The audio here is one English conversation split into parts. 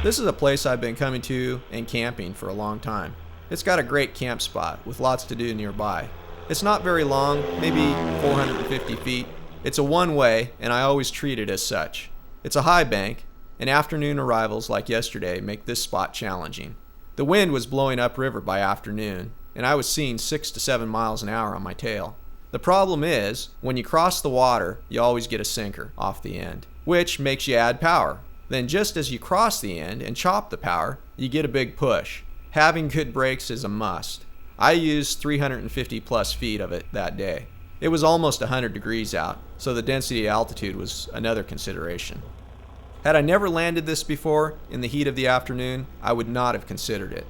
This is a place I've been coming to and camping for a long time. It's got a great camp spot with lots to do nearby. It's not very long, maybe 450 feet. It's a one-way, and I always treat it as such. It's a high bank, and afternoon arrivals like yesterday make this spot challenging. The wind was blowing upriver by afternoon, and I was seeing 6 to 7 miles an hour on my tail. The problem is, when you cross the water, you always get a sinker off the end, which makes you add power. Then just as you cross the end and chop the power, you get a big push. Having good brakes is a must. I used 350 plus feet of it that day. It was almost 100 degrees out, so the density altitude was another consideration. Had I never landed this before, in the heat of the afternoon, I would not have considered it.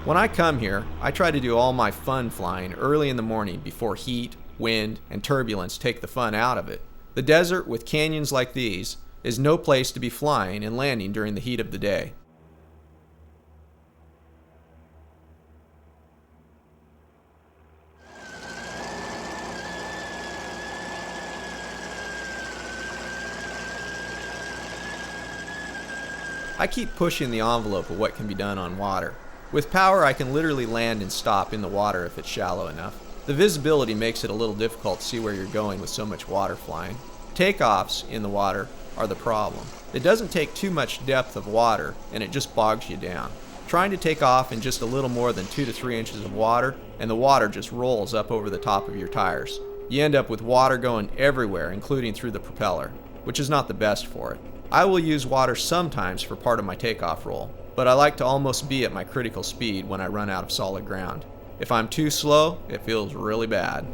When I come here, I try to do all my fun flying early in the morning before heat, wind, and turbulence take the fun out of it. The desert with canyons like these is no place to be flying and landing during the heat of the day. I keep pushing the envelope of what can be done on water. With power, I can literally land and stop in the water if it's shallow enough. The visibility makes it a little difficult to see where you're going with so much water flying. Takeoffs in the water are the problem. It doesn't take too much depth of water, and it just bogs you down. Trying to take off in just a little more than 2 to 3 inches of water, and the water just rolls up over the top of your tires. You end up with water going everywhere, including through the propeller, which is not the best for it. I will use water sometimes for part of my takeoff roll, but I like to almost be at my critical speed when I run out of solid ground. If I'm too slow, it feels really bad.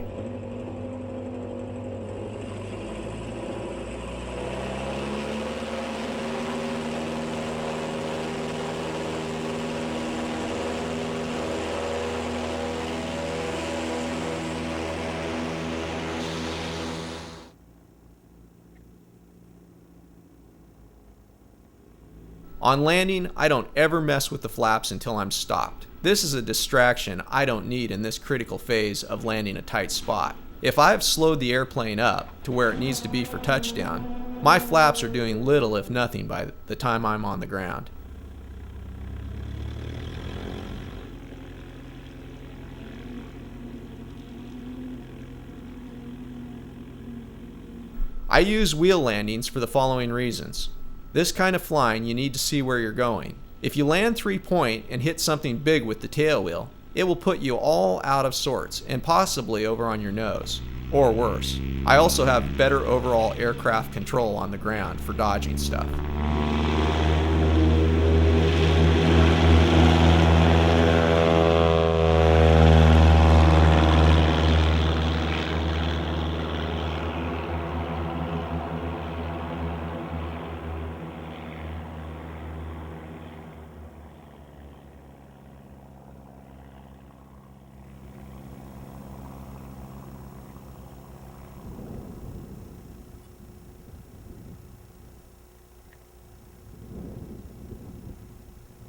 On landing, I don't ever mess with the flaps until I'm stopped. This is a distraction I don't need in this critical phase of landing a tight spot. If I have slowed the airplane up to where it needs to be for touchdown, my flaps are doing little if nothing by the time I'm on the ground. I use wheel landings for the following reasons. This kind of flying, you need to see where you're going. If you land 3-point and hit something big with the tail wheel, it will put you all out of sorts and possibly over on your nose, or worse. I also have better overall aircraft control on the ground for dodging stuff.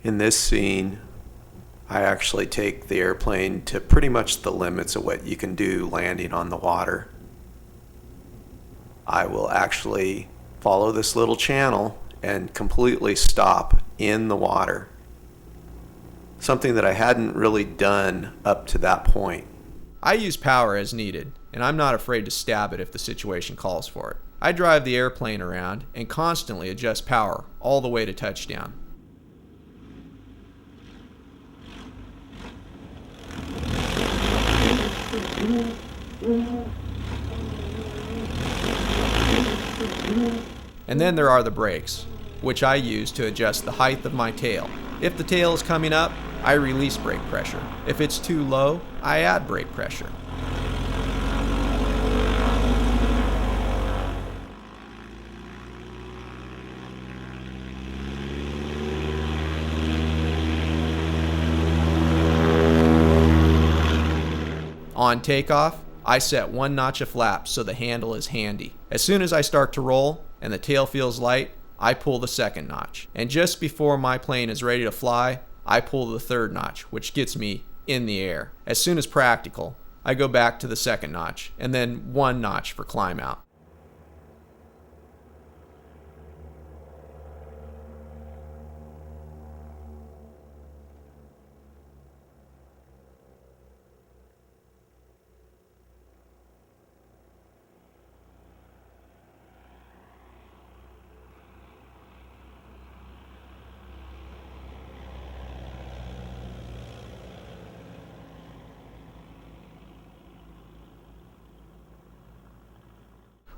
In this scene, I actually take the airplane to pretty much the limits of what you can do landing on the water. I will actually follow this little channel and completely stop in the water. Something that I hadn't really done up to that point. I use power as needed, and I'm not afraid to stab it if the situation calls for it. I drive the airplane around and constantly adjust power all the way to touchdown. And then there are the brakes, which I use to adjust the height of my tail. If the tail is coming up, I release brake pressure. If it's too low, I add brake pressure. On takeoff, I set 1 notch of flaps so the handle is handy. As soon as I start to roll and the tail feels light, I pull the 2nd notch. And just before my plane is ready to fly, I pull the 3rd notch, which gets me in the air. As soon as practical, I go back to the second notch, and then 1 notch for climb out.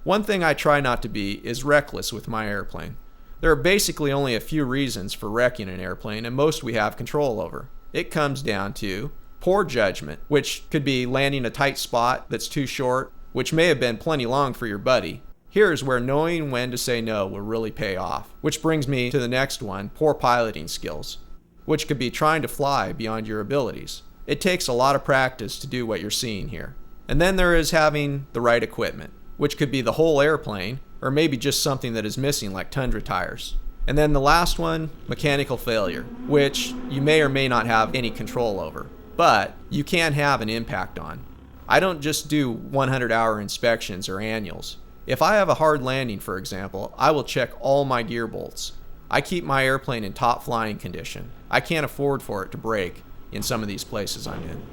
One thing I try not to be is reckless with my airplane. There are basically only a few reasons for wrecking an airplane, and most we have control over. It comes down to poor judgment, which could be landing a tight spot that's too short, which may have been plenty long for your buddy. Here's where knowing when to say no will really pay off, which brings me to the next one, poor piloting skills, which could be trying to fly beyond your abilities. It takes a lot of practice to do what you're seeing here. And then there is having the right equipment, which could be the whole airplane, or maybe just something that is missing like Tundra tires. And then the last one, mechanical failure, which you may or may not have any control over, but you can have an impact on. I don't just do 100-hour inspections or annuals. If I have a hard landing, for example, I will check all my gear bolts. I keep my airplane in top flying condition. I can't afford for it to break in some of these places I'm in.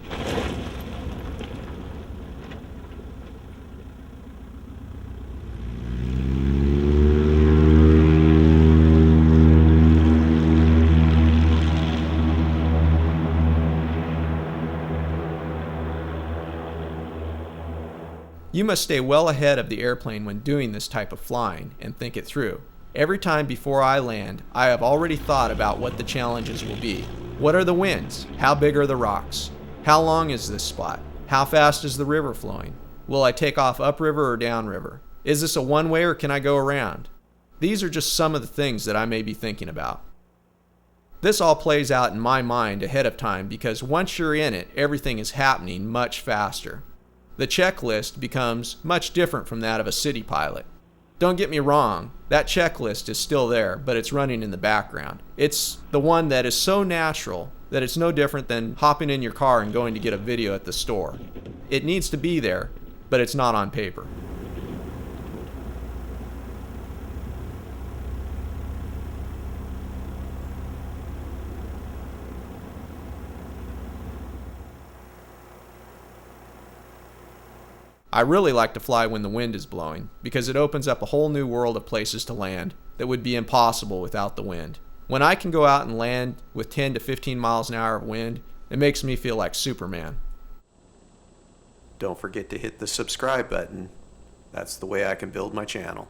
You must stay well ahead of the airplane when doing this type of flying and think it through. Every time before I land, I have already thought about what the challenges will be. What are the winds? How big are the rocks? How long is this spot? How fast is the river flowing? Will I take off upriver or downriver? Is this a one-way or can I go around? These are just some of the things that I may be thinking about. This all plays out in my mind ahead of time because once you're in it, everything is happening much faster. The checklist becomes much different from that of a city pilot. Don't get me wrong, that checklist is still there, but it's running in the background. It's the one that is so natural that it's no different than hopping in your car and going to get a video at the store. It needs to be there, but it's not on paper. I really like to fly when the wind is blowing because it opens up a whole new world of places to land that would be impossible without the wind. When I can go out and land with 10 to 15 miles an hour of wind, it makes me feel like Superman. Don't forget to hit the subscribe button. That's the way I can build my channel.